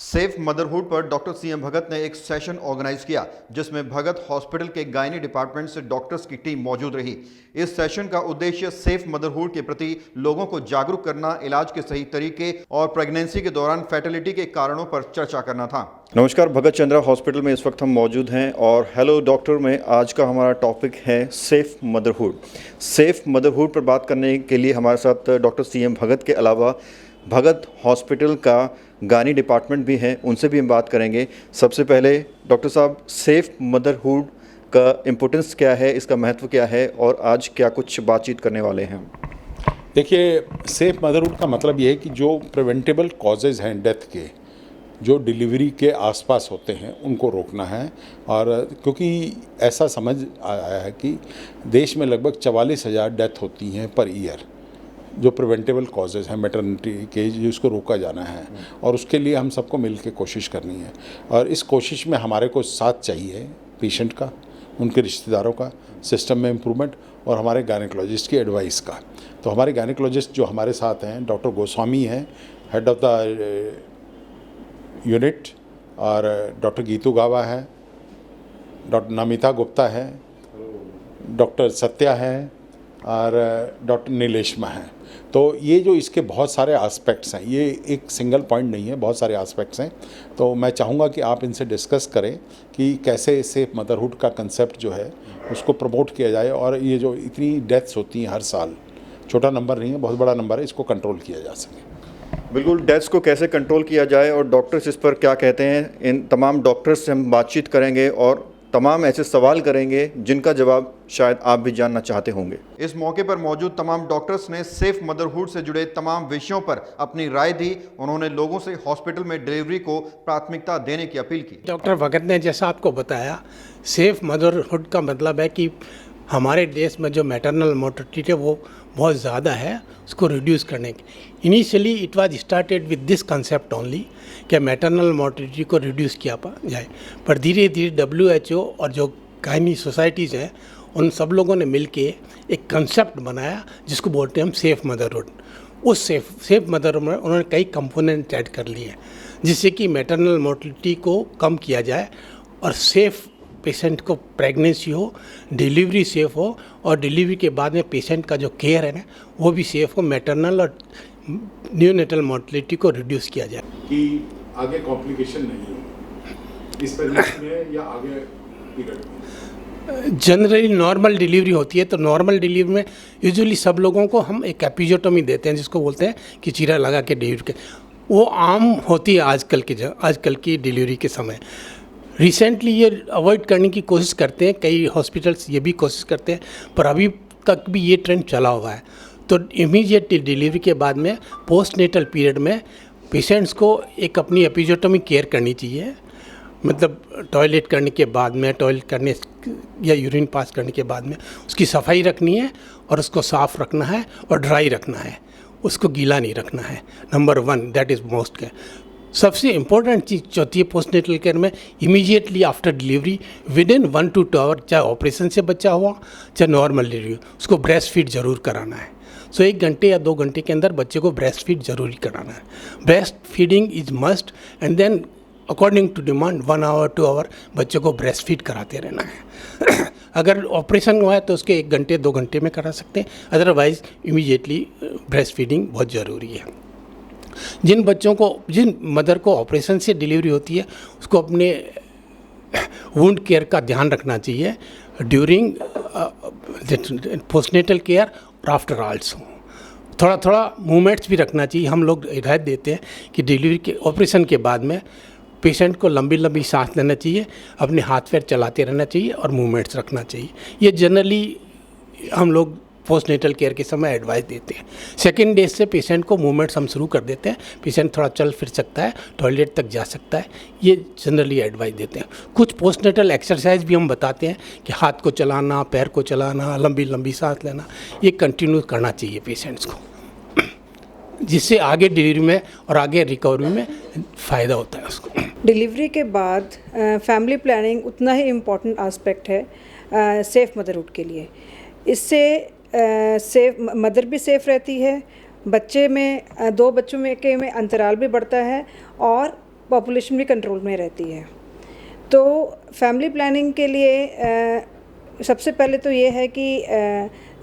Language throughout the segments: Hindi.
सेफ मदरहुड पर डॉक्टर सीएम भगत ने एक सेशन ऑर्गेनाइज किया जिसमें भगत हॉस्पिटल के गायनी डिपार्टमेंट से डॉक्टर्स की टीम मौजूद रही। इस सेशन का उद्देश्य सेफ मदरहुड के प्रति लोगों को जागरूक करना, इलाज के सही तरीके और प्रेगनेंसी के दौरान फर्टिलिटी के कारणों पर चर्चा करना था। नमस्कार, भगत चंद्रा हॉस्पिटल में इस वक्त हम मौजूद हैं और हेलो डॉक्टर में आज का हमारा टॉपिक है सेफ मदरहुड। सेफ मदरहुड पर बात करने के लिए हमारे साथ डॉक्टर सीएम भगत के अलावा भगत हॉस्पिटल का गायनी डिपार्टमेंट भी है, उनसे भी हम बात करेंगे। सबसे पहले डॉक्टर साहब, सेफ मदरहुड का इम्पोर्टेंस क्या है, इसका महत्व क्या है और आज क्या कुछ बातचीत करने वाले हैं? देखिए, सेफ मदरहुड का मतलब ये है कि जो प्रिवेंटेबल कॉजेज़ हैं डेथ के, जो डिलीवरी के आसपास होते हैं, उनको रोकना है। और क्योंकि ऐसा समझ आया है कि देश में लगभग 44,000 डेथ होती हैं पर ईयर, जो प्रिवेंटेबल कॉजेज़ हैं मैटरनिटी के, जिसको रोका जाना है और उसके लिए हम सबको मिल के कोशिश करनी है। और इस कोशिश में हमारे को साथ चाहिए पेशेंट का, उनके रिश्तेदारों का, सिस्टम में इम्प्रूवमेंट और हमारे गायनेकोलॉजिस्ट की एडवाइस का। तो हमारे गायनेकोलॉजिस्ट जो हमारे साथ हैं, डॉक्टर गोस्वामी हैं, हेड ऑफ द यूनिट, और डॉक्टर गीतू गावा है, डॉक्टर नमिता गुप्ता है, डॉक्टर सत्या है और डॉक्टर नीलेशमा है। तो ये जो इसके बहुत सारे एस्पेक्ट्स हैं, ये एक सिंगल पॉइंट नहीं है, बहुत सारे एस्पेक्ट्स हैं। तो मैं चाहूँगा कि आप इनसे डिस्कस करें कि कैसे सेफ मदरहुड का कंसेप्ट जो है उसको प्रमोट किया जाए और ये जो इतनी डेथ्स होती हैं हर साल, छोटा नंबर नहीं है, बहुत बड़ा नंबर है, इसको कंट्रोल किया जा सके। बिल्कुल, डेथ्स को कैसे कंट्रोल किया जाए और डॉक्टर्स इस पर क्या कहते हैं, इन तमाम डॉक्टर्स से हम बातचीत करेंगे और तमाम ऐसे सवाल करेंगे जिनका जवाब शायद आप भी जानना चाहते होंगे। इस मौके पर मौजूद तमाम डॉक्टर्स ने सेफ मदरहुड से जुड़े तमाम विषयों पर अपनी राय दी। उन्होंने लोगों से हॉस्पिटल में डिलीवरी को प्राथमिकता देने की अपील की। डॉक्टर भगत ने जैसा आपको बताया, सेफ मदरहुड का मतलब है कि हमारे देश में जो मैटरनल मोर्टेलिटी है वो बहुत ज़्यादा है, उसको रिड्यूस करने की। Initially it was started with this concept only कि मैटरनल मोर्टेलिटी को रिड्यूस किया जाए, पर धीरे धीरे WHO और जो गायनी सोसाइटीज़ हैं उन सब लोगों ने मिलके एक कंसेप्ट बनाया जिसको बोलते हैं हम सेफ मदरहुड। उस सेफ मदरहुड में उन्होंने कई कंपोनेंट ऐड कर लिए हैं जिससे कि मैटरनल मोर्टेलिटी को कम किया जाए और सेफ पेशेंट को प्रेगनेंसी हो, डिलीवरी सेफ हो और डिलीवरी के बाद में पेशेंट का जो केयर है ना वो भी सेफ हो, मैटरनल और न्यूनेटल मोर्टेलिटी को रिड्यूस किया जाए कि आगे कॉम्प्लिकेशन नहीं हो इस प्रेगनेंसी में या आगे पीरियड में। जनरली नॉर्मल डिलीवरी होती है, तो नॉर्मल डिलीवरी में यूजुअली सब लोगों को हम एक एपिजोटोमी देते हैं जिसको बोलते हैं कि चीरा लगा के डिलीवरी के। वो आम होती है आजकल की डिलीवरी के समय। रिसेंटली ये अवॉइड करने की कोशिश करते हैं, कई हॉस्पिटल्स ये भी कोशिश करते हैं, पर अभी तक भी ये ट्रेंड चला हुआ है। तो इमीडिएट डिलीवरी के बाद में पोस्टनेटल पीरियड में पेशेंट्स को एक अपनी एपिजोटोमी केयर करनी चाहिए। मतलब टॉयलेट करने के बाद में, टॉयलेट करने या यूरिन पास करने के बाद में उसकी सफाई रखनी है और उसको साफ़ रखना है और ड्राई रखना है, उसको गीला नहीं रखना है। Number 1 that is most care. सबसे इम्पोर्टेंट चीज़ जो होती है पोस्टनेटल केयर में, immediately after delivery within 1 to 2 hour, चाहे ऑपरेशन से बच्चा हुआ चाहे नॉर्मल डिलीवरी, उसको ब्रेस्ट फीड ज़रूर कराना है। सो 1 घंटे या 2 घंटे के अंदर बच्चे को ब्रेस्ट फीड ज़रूरी कराना है। Breast feeding is must and then according to demand 1 hour 2 hour बच्चे को ब्रेस्ट फीड कराते रहना है। अगर ऑपरेशन हुआ है तो उसके 1 घंटे 2 घंटे में करा सकते हैं, अदरवाइज इमीडिएटली ब्रेस्ट फीडिंग बहुत ज़रूरी है। जिन मदर को ऑपरेशन से डिलीवरी होती है उसको अपने वुंड केयर का ध्यान रखना चाहिए ड्यूरिंग पोस्टनेटल केयर और आफ्टर आल्सो। थोड़ा मूवमेंट्स भी रखना चाहिए। हम लोग हिदायत देते हैं कि डिलीवरी के ऑपरेशन के बाद में पेशेंट को लंबी सांस लेना चाहिए, अपने हाथ पैर चलाते रहना चाहिए और मूवमेंट्स रखना चाहिए। ये जनरली हम लोग पोस्टनेटल केयर के समय एडवाइस देते हैं। सेकेंड डे से पेशेंट को मूवमेंट्स हम शुरू कर देते हैं, पेशेंट थोड़ा चल फिर सकता है, टॉयलेट तक जा सकता है, ये जनरली एडवाइस देते हैं। कुछ पोस्टनेटल एक्सरसाइज भी हम बताते हैं कि हाथ को चलाना, पैर को चलाना, लंबी सांस लेना, ये कंटिन्यू करना चाहिए पेशेंट्स को, जिससे आगे डिलीवरी में और आगे रिकवरी में फ़ायदा होता है उसको। डिलीवरी के बाद फैमिली प्लानिंग उतना ही इम्पॉर्टेंट आस्पेक्ट है सेफ़ मदरहुड के लिए। इससे सेफ मदर भी सेफ़ रहती है, बच्चे में 2 बच्चों में अंतराल भी बढ़ता है और पॉपुलेशन भी कंट्रोल में रहती है। तो फैमिली प्लानिंग के लिए सबसे पहले तो ये है कि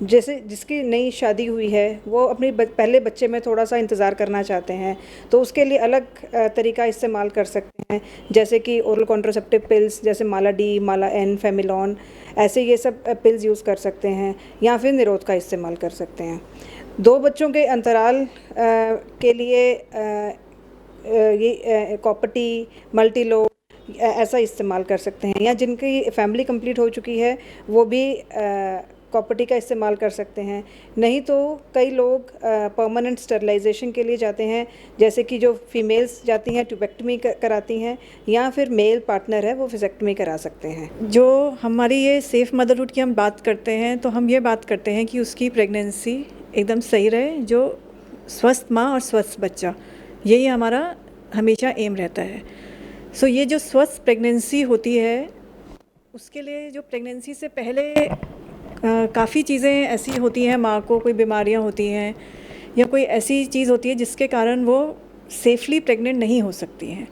जैसे जिसकी नई शादी हुई है वो अपनी पहले बच्चे में थोड़ा सा इंतज़ार करना चाहते हैं, तो उसके लिए अलग तरीका इस्तेमाल कर सकते हैं, जैसे कि ओरल कॉन्ट्रासेप्टिव पिल्स जैसे माला डी, माला एन, फेमिलॉन, ऐसे ये सब पिल्स यूज़ कर सकते हैं, या फिर निरोध का इस्तेमाल कर सकते हैं। 2 बच्चों के अंतराल के लिए ये कॉपर टी, मल्टीलो ऐसा इस्तेमाल कर सकते हैं, या जिनकी फैमिली कंप्लीट हो चुकी है वो भी कॉपर टी का इस्तेमाल कर सकते हैं। नहीं तो कई लोग परमानेंट स्टरलाइजेशन के लिए जाते हैं, जैसे कि जो फीमेल्स जाती हैं ट्यूबेक्टमी कराती हैं, या फिर मेल पार्टनर है वो फिसेक्टमी करा सकते हैं। जो हमारी ये सेफ़ मदरहुड की हम बात करते हैं तो हम ये बात करते हैं कि उसकी प्रेगनेंसी एकदम सही रहे, जो स्वस्थ माँ और स्वस्थ बच्चा, यही हमारा हमेशा एम रहता है। सो ये जो स्वस्थ प्रेगनेंसी होती है उसके लिए जो प्रेगनेंसी से पहले काफ़ी चीज़ें ऐसी होती हैं, माँ को कोई बीमारियाँ होती हैं या कोई ऐसी चीज़ होती है जिसके कारण वो सेफली प्रेग्नेंट नहीं हो सकती हैं,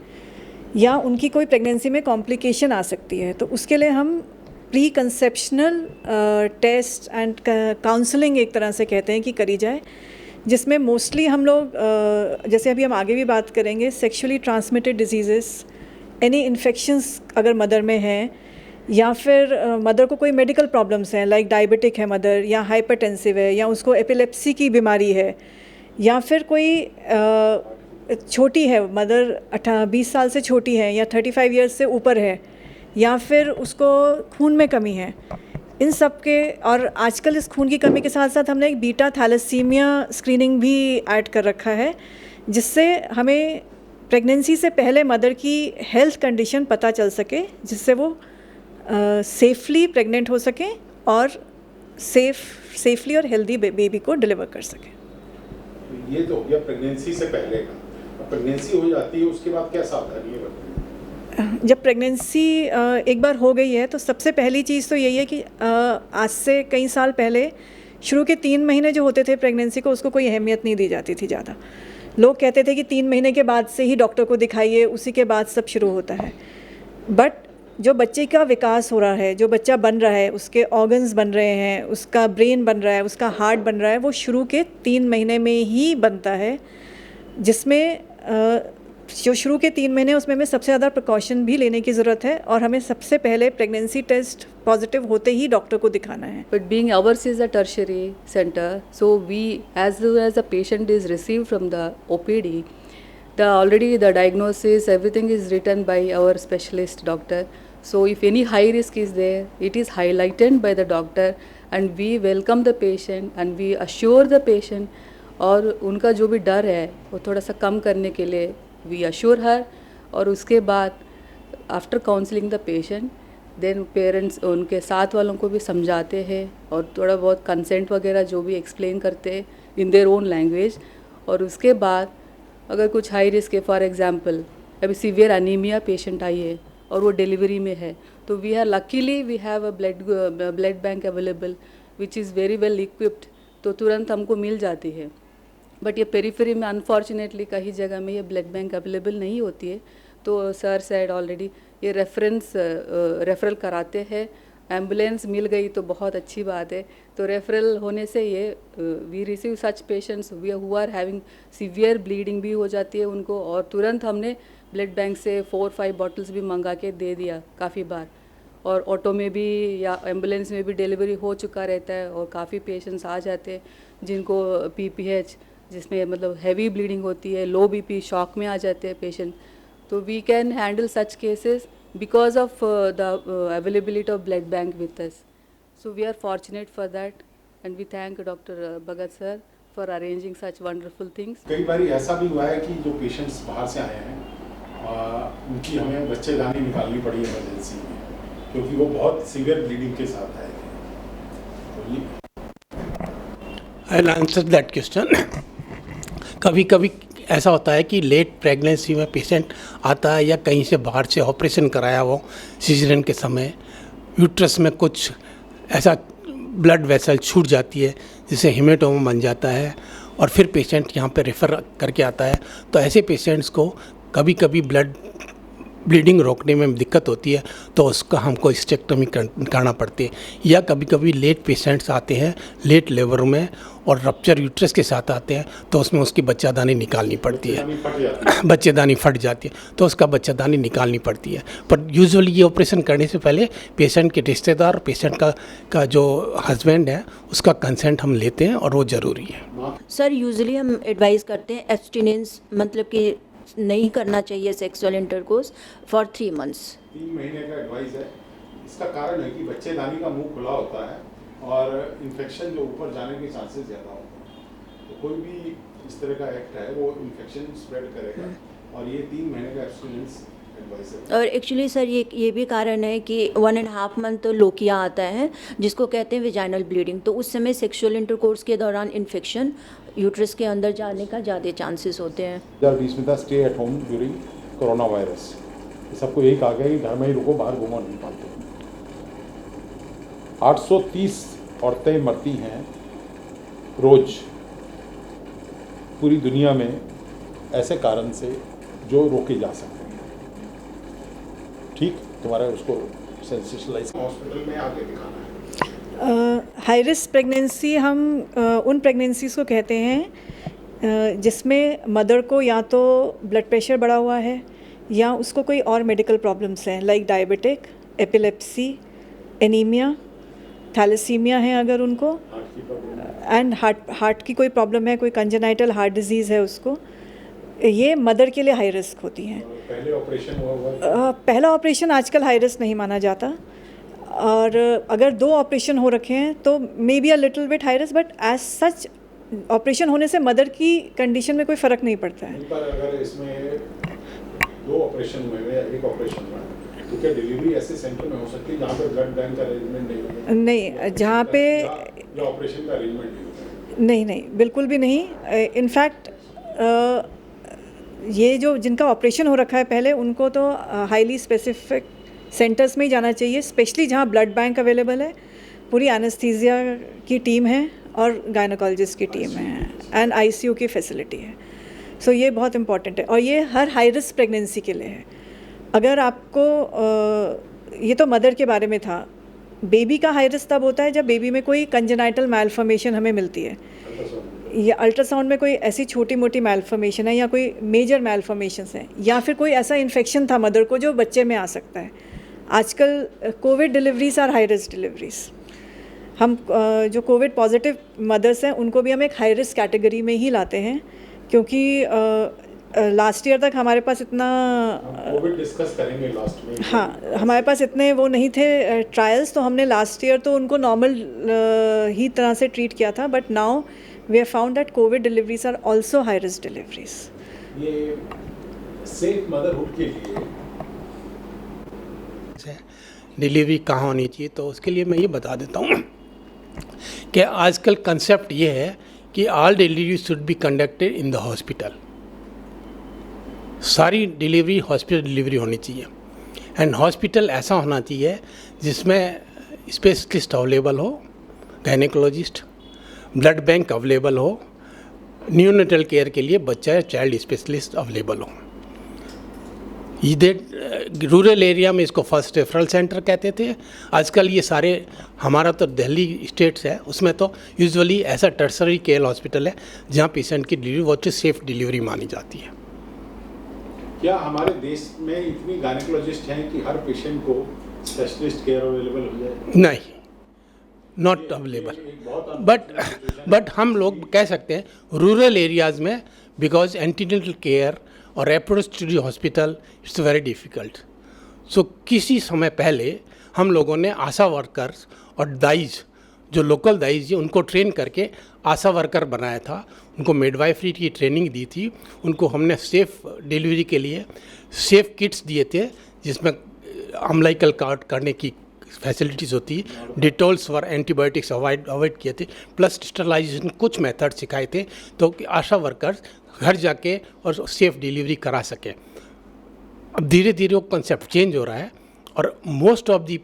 या उनकी कोई प्रेगनेंसी में कॉम्प्लिकेशन आ सकती है। तो उसके लिए हम pre conceptional test and counselling एक तरह से कहते हैं कि करी जाए, जिसमें मोस्टली हम लोग जैसे अभी हम आगे भी बात करेंगे, sexually transmitted diseases, any infections अगर मदर में हैं, या फिर मदर को कोई मेडिकल प्रॉब्लम्स हैं लाइक डायबिटिक है मदर, या हाइपरटेंसिव है, या उसको एपिलेप्सी की बीमारी है, या फिर कोई छोटी है मदर 20 साल से छोटी है या 35 इयर्स से ऊपर है, या फिर उसको खून में कमी है, इन सब के। और आजकल इस खून की कमी के साथ साथ हमने एक बीटा थैलेसीमिया स्क्रीनिंग भी ऐड कर रखा है, जिससे हमें प्रेगनेंसी से पहले मदर की हेल्थ कंडीशन पता चल सके, जिससे वो सेफली प्रेग्नेंट हो सकें और सेफली और हेल्दी बेबी को डिलीवर कर सकें। ये तो हो गया प्रेगनेंसी से पहले का। प्रेगनेंसी हो जाती है उसके बाद क्या सावधानी है? जब प्रेगनेंसी एक बार हो गई है तो सबसे पहली चीज़ तो यही है कि आज से कई साल पहले शुरू के 3 महीने जो होते थे प्रेगनेंसी को, उसको कोई अहमियत नहीं दी जाती थी ज़्यादा। लोग कहते थे कि 3 महीने के बाद से ही डॉक्टर को दिखाइए, उसी के बाद सब शुरू होता है। बट जो बच्चे का विकास हो रहा है, जो बच्चा बन रहा है, उसके ऑर्गन्स बन रहे हैं, उसका ब्रेन बन रहा है, उसका हार्ट बन रहा है, वो शुरू के 3 महीने में ही बनता है, जिसमें जो शुरू के 3 महीने उसमें हमें सबसे ज़्यादा प्रिकॉशन भी लेने की ज़रूरत है, और हमें सबसे पहले प्रेगनेंसी टेस्ट पॉजिटिव होते ही डॉक्टर को दिखाना है। But being ours is a tertiary center, so we, as soon as the patient is received from the OPD, already the diagnosis, everything is written by our specialist doctor. So if any high risk is there, it is highlighted by the doctor, and we welcome the patient and we assure the patient, और उनका जो भी डर है वो थोड़ा सा कम करने के लिए we assure her, और उसके बाद after counseling the patient, then parents उनके साथ वालों को भी समझाते हैं और थोड़ा बहुत कंसेंट वगैरह जो भी एक्सप्लेन करते हैं इन देयर ओन लैंग्वेज। और उसके बाद अगर कुछ हाई रिस्क है, फॉर एग्जांपल अभी सीवियर अनीमिया पेशेंट आई है और वो डिलीवरी में है, तो we are luckily we have a blood bank available which is very well equipped, तो तुरंत हमको मिल जाती है। बट ये पेरीफेरी में अनफॉर्चुनेटली कई जगह में ये ब्लड बैंक अवेलेबल नहीं होती है, तो सर सेड ऑलरेडी ये रेफरल कराते हैं। एम्बुलेंस मिल गई तो बहुत अच्छी बात है, तो रेफरल होने से ये we receive such patients who are having severe bleeding भी हो जाती है उनको, और तुरंत हमने ब्लड बैंक से 4-5 बॉटल्स भी मंगा के दे दिया काफ़ी बार, और ऑटो में भी या एम्बुलेंस में भी डिलीवरी हो चुका रहता है, और काफ़ी पेशेंट्स आ जाते हैं जिनको PPH जिसमें मतलब हैवी ब्लीडिंग होती है, लो BP शॉक में आ जाते हैं पेशेंट, तो we can handle such cases because of the availability of blood bank with us. So we are fortunate for that, and we thank Dr. Bhagat sir for arranging such wonderful things. कई बार ऐसा भी हुआ है कि जो पेशेंट्स बाहर से आए हैं उनकी हमें बच्चेदानी निकालनी पड़ी इमरजेंसी में, क्योंकि वो बहुत सीवियर ब्लीडिंग के साथ आए थे। I'll answer that question. कभी कभी ऐसा होता है कि लेट प्रेगनेंसी में पेशेंट आता है या कहीं से बाहर से ऑपरेशन कराया हो सिजेरियन के समय, यूट्रस में कुछ ऐसा ब्लड वेसल छूट जाती है जिससे हेमेटोमा बन जाता है, और फिर पेशेंट यहाँ पे रेफ़र करके आता है। तो ऐसे पेशेंट्स को कभी कभी ब्लीडिंग रोकने में दिक्कत होती है तो उसका हमको हिस्टेक्टोमी करना पड़ती है, या कभी कभी लेट पेशेंट्स आते हैं लेट लेबर में और रप्चर यूट्रस के साथ आते हैं तो उसमें उसकी बच्चादानी निकालनी पड़ती है, बच्चेदानी फट जाती है तो उसका बच्चादानी निकालनी पड़ती है। पर यूजुअली ये ऑपरेशन करने से पहले पेशेंट के रिश्तेदार, पेशेंट का जो हस्बैंड है उसका कंसेंट हम लेते हैं और वो ज़रूरी है। सर यूजुअली हम एडवाइस करते हैं एब्स्टिनेंस, मतलब कि नहीं करना चाहिए सेक्सुअल इंटरकोर्स फॉर 3 months। 3 महीने का एडवाइस है। इसका कारण है कि बच्चेदानी का मुंह खुला होता है और इन्फेक्शन जो ऊपर जाने के चांसेस ज़्यादा होते हैं, तो कोई भी इस तरह का एक्ट है वो इन्फेक्शन स्प्रेड करेगा, और ये 3 महीने का एब्स्टिनेंस एडवाइस है। और एक्चुअली सर ये भी कारण है कि 1.5 month तो लोकिया आता है जिसको कहते हैं वेजाइनल ब्लीडिंग, तो उस समय सेक्सुअल इंटरकोर्स के दौरान इन्फेक्शन यूट्रस के अंदर जाने का ज़्यादा चांसेस होते हैं। बीच में था stay at home during corona virus, सबको यही कहा गया कि घर में ही रुको, बाहर घूमो नहीं पाते। 830 औरतें मरती हैं रोज पूरी दुनिया में ऐसे कारण से जो रोके जा सकते हैं। ठीक, तुम्हारा उसको सेंसेशनलाइज हॉस्पिटल में आगे दिखाना है। हाई रिस्क प्रेगनेंसी हम उन प्रेगनेंसीज़ को कहते हैं जिसमें मदर को या तो ब्लड प्रेशर बढ़ा हुआ है या उसको कोई और मेडिकल प्रॉब्लम्स हैं, like diabetic, epilepsy, anaemia, thalassemia है अगर उनको, एंड हार्ट की कोई प्रॉब्लम है, कोई कंजेनाइटल हार्ट डिजीज़ है उसको, ये मदर के लिए हाई रिस्क होती हैं। पहले ऑपरेशन हुआ पहला ऑपरेशन आजकल हाई रिस्क नहीं माना जाता, और अगर 2 ऑपरेशन हो रखे हैं तो may be a little bit high risk, but as such operation होने से मदर की कंडीशन में कोई फ़र्क नहीं पड़ता है। पर अगर इसमें 2 ऑपरेशन हुए या 1 ऑपरेशन हुआ तो क्या डिलीवरी ऐसे सेंटर में हो सकती है जहाँ पे ब्लड बैंक का अरेंजमेंट नहीं है? नहीं, जहाँ पे ऑपरेशन का अरेंजमेंट नहीं होता है। नहीं, बिल्कुल भी नहीं। इनफैक्ट ये जो जिनका ऑपरेशन हो रखा है पहले, उनको तो हाईली स्पेसिफिक सेंटर्स में ही जाना चाहिए, स्पेशली जहाँ ब्लड बैंक अवेलेबल है, पूरी एनेस्थीसिया की टीम है और गायनोकोलॉजिस्ट की टीम है, एंड आईसीयू की फैसिलिटी है। सो ये बहुत इंपॉर्टेंट है, और ये हर हाई रिस्क प्रेगनेंसी के लिए है। अगर आपको ये तो मदर के बारे में था, बेबी का हाई रिस्क तब होता है जब बेबी में कोई कंजेनाइटल मैलफॉर्मेशन हमें मिलती है, या अल्ट्रासाउंड में कोई ऐसी छोटी मोटी मैलफॉर्मेशन है या कोई मेजर मैलफॉर्मेशंस हैं, या फिर कोई ऐसा इन्फेक्शन था मदर को जो बच्चे में आ सकता है। आजकल covid deliveries are high risk deliveries. हम जो कोविड पॉजिटिव मदर्स हैं उनको भी हम एक हाई रिस्क कैटेगरी में ही लाते हैं, क्योंकि लास्ट ईयर तक हमारे पास इतना कोविड डिस्कस करेंगे लास्ट में। हाँ, हमारे पास इतने वो नहीं थे ट्रायल्स, तो हमने लास्ट ईयर तो उनको नॉर्मल ही तरह से ट्रीट किया था, but now we have found that covid deliveries are also high risk deliveries. ये सेफ मदरहुड के लिए डिलीवरी कहाँ होनी चाहिए, तो उसके लिए मैं ये बता देता हूँ कि आजकल कंसेप्ट ये है कि all delivery should be conducted in the hospital. सारी डिलीवरी हॉस्पिटल डिलीवरी होनी चाहिए, एंड हॉस्पिटल ऐसा होना चाहिए जिसमें स्पेशलिस्ट अवेलेबल हो, गायनेकोलॉजिस्ट, ब्लड बैंक अवेलेबल हो, न्यूनेटल केयर के लिए बच्चा या चाइल्ड स्पेशलिस्ट अवेलेबल हो। ये रूरल एरिया में इसको फर्स्ट रेफरल सेंटर कहते थे। आजकल ये सारे, हमारा तो दिल्ली स्टेट्स है, उसमें तो यूजुअली ऐसा टर्सरी केयर हॉस्पिटल है जहाँ पेशेंट की डिलीवरी बहुत सेफ डिलीवरी मानी जाती है। क्या हमारे देश में इतनी गायनेकोलॉजिस्ट हैं कि हर पेशेंट को स्पेशलिस्ट केयर अवेलेबल हो जाए? नहीं, नॉट अवेलेबल, बट हम लोग कह सकते हैं रूरल एरियाज़ में, बिकॉज एंटीनेटल केयर और approach hospital it's very difficult. So किसी समय पहले हम लोगों ने आशा वर्कर्स और दाइज, जो लोकल दाइज है, उनको ट्रेन करके आशा वर्कर बनाया था, उनको मिडवाइफरी की ट्रेनिंग दी थी, उनको हमने सेफ़ डिलीवरी के लिए सेफ़ किट्स दिए थे जिसमें अम्लाइकल कार्ड करने की फैसिलिटीज़ होती है, डिटॉल्स और एंटीबायोटिक्स अवॉइड किए थे, प्लस स्टरलाइजेशन कुछ मेथड सिखाए थे, तो कि आशा वर्कर्स घर जाके और सेफ़ डिलीवरी करा सकें। अब धीरे धीरे वो कंसेप्ट चेंज हो रहा है, और मोस्ट ऑफ दी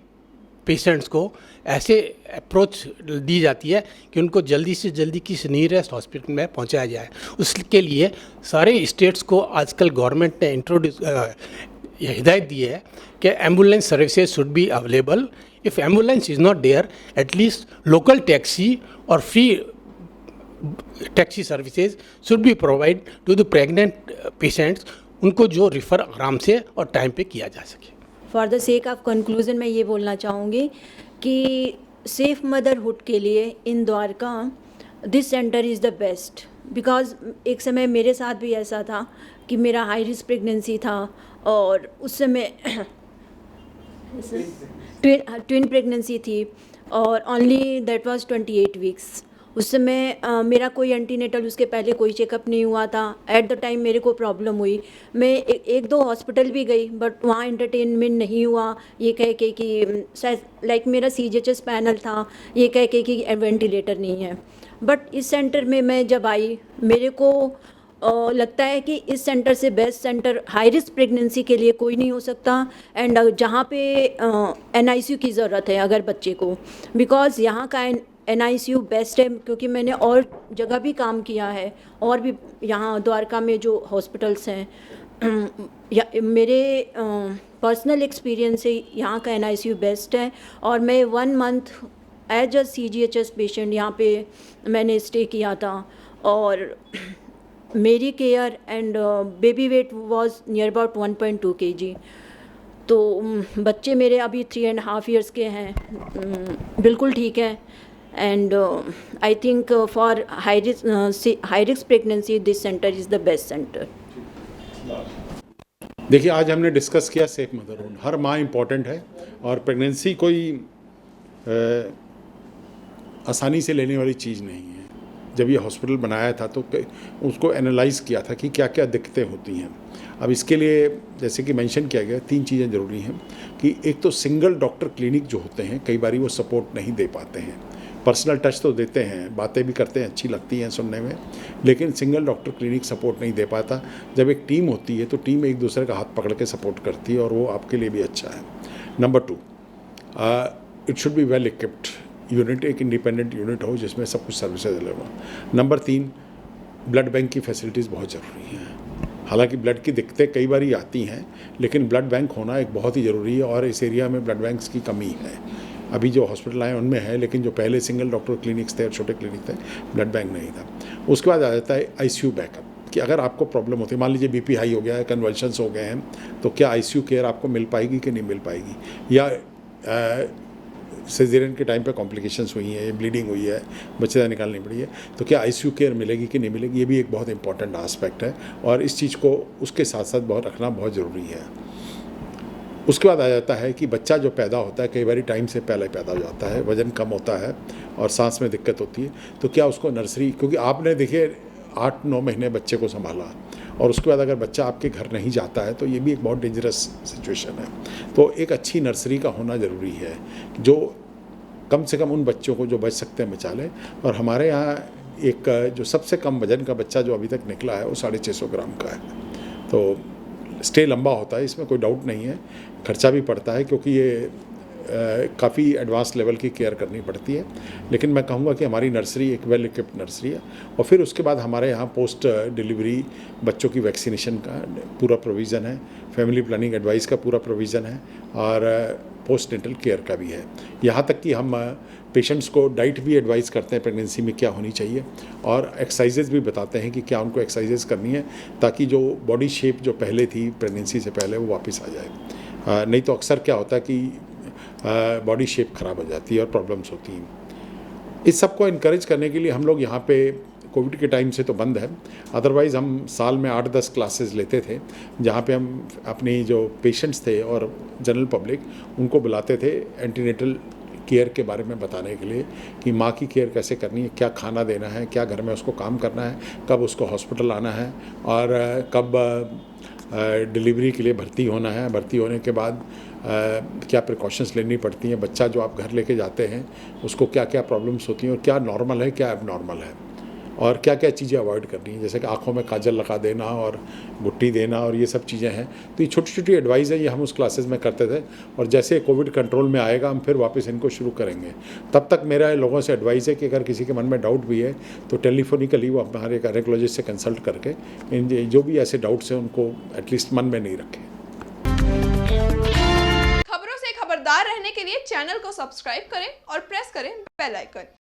पेशेंट्स को ऐसे अप्रोच दी जाती है कि उनको जल्दी से जल्दी किसी नियरेस्ट हॉस्पिटल में पहुंचाया जाए। उसके लिए सारे स्टेट्स को आजकल गवर्नमेंट ने ये हिदायत दी है कि ambulance services should be available. If ambulance is not there, at least local taxi और free taxi services should be provide to the pregnant patients, उनको जो रिफ़र आराम से और टाइम पे किया जा सके। For the sake of conclusion मैं ये बोलना चाहूँगी कि सेफ मदरहुड के लिए in Dwarka this centre is the best, because एक समय मेरे साथ भी ऐसा था कि मेरा हाई रिस्क प्रेगनेंसी था और उस समय ट्विन प्रेगनेंसी थी और ओनली दैट वाज 28 वीक्स। उस समय मेरा कोई एंटीनेटल, उसके पहले कोई चेकअप नहीं हुआ था। एट द टाइम मेरे को प्रॉब्लम हुई, मैं एक दो हॉस्पिटल भी गई बट वहाँ एंटरटेनमेंट नहीं हुआ, ये कह के कि शायद लाइक मेरा CGHS पैनल था, ये कह के कि वेंटिलेटर नहीं है। बट इस सेंटर में मैं जब आई, मेरे को लगता है कि इस सेंटर से best centre high risk pregnancy के लिए कोई नहीं हो सकता। एंड जहाँ पे NICU की ज़रूरत है अगर बच्चे को, बिकॉज़ यहाँ का NICU बेस्ट है, क्योंकि मैंने और जगह भी काम किया है और भी यहाँ द्वारका में जो हॉस्पिटल्स हैं मेरे पर्सनल एक्सपीरियंस से यहाँ का NICU बेस्ट है। और मैं 1 month as a CGHS patient यहाँ पे मैंने स्टे किया था और मेरी care and baby weight was near about 1.2 kg। तो बच्चे मेरे अभी 3.5 years के हैं, बिल्कुल ठीक है। And I think for high risk pregnancy this centre is the best centre. देखिए, आज हमने डिस्कस किया सेफ मदरहुड। हर माँ इम्पॉर्टेंट है और प्रेगनेंसी कोई आसानी से लेने वाली चीज़ नहीं है। जब ये हॉस्पिटल बनाया था तो उसको एनालाइज़ किया था कि क्या क्या दिक्कतें होती हैं। अब इसके लिए जैसे कि मेंशन किया गया 3 चीज़ें ज़रूरी हैं कि एक तो सिंगल डॉक्टर क्लिनिक जो होते हैं कई बारी वो सपोर्ट नहीं दे पाते हैं। पर्सनल टच तो देते हैं, बातें भी करते हैं, अच्छी लगती हैं सुनने में, लेकिन सिंगल डॉक्टर क्लिनिक सपोर्ट नहीं दे पाता। जब एक टीम होती है तो टीम एक दूसरे का हाथ पकड़ के सपोर्ट करती है और वो आपके लिए भी अच्छा है। Number 2, it should be well equipped unit, एक इंडिपेंडेंट यूनिट हो जिसमें सब कुछ सर्विसेज अवेलेबल हो। नंबर 3, ब्लड बैंक की फैसिलिटीज़ बहुत ज़रूरी हैं। हालांकि ब्लड की दिक्कतें कई बार आती हैं, लेकिन ब्लड बैंक होना एक बहुत ही ज़रूरी है और इस एरिया में ब्लड बैंक्स की कमी है। अभी जो हॉस्पिटल आए उनमें है, लेकिन जो पहले सिंगल डॉक्टर क्लिनिक्स थे और छोटे क्लिनिक थे, ब्लड बैंक नहीं था। उसके बाद आ जाता है ICU बैकअप, कि अगर आपको प्रॉब्लम होती है, मान लीजिए BP हाई हो गया है, कन्वल्शंस हो गए हैं, तो क्या ICU केयर आपको मिल पाएगी कि नहीं मिल पाएगी, या सिजेरियन के टाइम पे कॉम्प्लिकेशंस हुई हैं, ब्लीडिंग हुई है, बच्चेदानी निकालनी पड़ी है, तो क्या ICU केयर मिलेगी कि नहीं मिलेगी, ये भी एक बहुत इंपॉर्टेंट आस्पेक्ट है और इस चीज़ को उसके साथ साथ बहुत रखना बहुत ज़रूरी है। उसके बाद आ जाता है कि बच्चा जो पैदा होता है कई बार टाइम से पहले पैदा हो जाता है, वज़न कम होता है और सांस में दिक्कत होती है, तो क्या उसको नर्सरी, क्योंकि आपने देखिए 8-9 महीने बच्चे को संभाला और उसके बाद अगर बच्चा आपके घर नहीं जाता है तो ये भी एक बहुत डेंजरस सिचुएशन है। तो एक अच्छी नर्सरी का होना ज़रूरी है जो कम से कम उन बच्चों को जो बच सकते हैं बचा लें। और हमारे यहाँ एक जो सबसे कम वजन का बच्चा जो अभी तक निकला है वो 650 ग्राम का है। तो स्टे लंबा होता है, इसमें कोई डाउट नहीं है, खर्चा भी पड़ता है क्योंकि ये काफ़ी एडवांस लेवल की केयर करनी पड़ती है, लेकिन मैं कहूँगा कि हमारी नर्सरी एक वेल इक्विप्ड नर्सरी है। और फिर उसके बाद हमारे यहाँ पोस्ट डिलीवरी बच्चों की वैक्सीनेशन का पूरा प्रोविज़न है, फैमिली प्लानिंग एडवाइस का पूरा प्रोविज़न है और पोस्ट नेटल केयर का भी है। यहाँ तक कि हम पेशेंट्स को डाइट भी एडवाइस करते हैं, प्रेगनेंसी में क्या होनी चाहिए, और एक्सरसाइजेज भी बताते हैं कि क्या उनको एक्सरसाइजेज करनी है ताकि जो बॉडी शेप जो पहले थी प्रेगनेंसी से पहले वो वापस आ जाए। नहीं तो अक्सर क्या होता है कि बॉडी शेप ख़राब हो जाती है और प्रॉब्लम्स होती हैं। इस सब को इनकरेज करने के लिए हम लोग यहाँ पे कोविड के टाइम से तो बंद है, अदरवाइज़ हम साल में 8-10 क्लासेस लेते थे जहाँ पे हम अपनी जो पेशेंट्स थे और जनरल पब्लिक उनको बुलाते थे एंटीनेटल केयर के बारे में बताने के लिए कि माँ की केयर कैसे करनी है, क्या खाना देना है, क्या घर में उसको काम करना है, कब उसको हॉस्पिटल आना है और कब डिलीवरी के लिए भर्ती होना है, भर्ती होने के बाद क्या प्रिकॉशंस लेनी पड़ती हैं, बच्चा जो आप घर लेके जाते हैं उसको क्या क्या प्रॉब्लम्स होती हैं और क्या नॉर्मल है क्या एबनॉर्मल है। और क्या क्या चीज़ें अवॉइड करनी है, जैसे कि आँखों में काजल लगा देना और गुट्टी देना और ये सब चीज़ें हैं। तो ये छोटी छोटी एडवाइस है, ये हम उस क्लासेस में करते थे और जैसे कोविड कंट्रोल में आएगा हम फिर वापस इनको शुरू करेंगे। तब तक मेरा लोगों से एडवाइस है कि अगर किसी के मन में डाउट भी है तो टेलीफोनिकली वो हमारे गायनेकोलॉजिस्ट से कंसल्ट करके इन जो भी ऐसे डाउट्स हैं उनको एटलीस्ट मन में नहीं रखें। खबरों से खबरदार रहने के लिए चैनल को सब्सक्राइब करें और प्रेस करें बेल आइकन।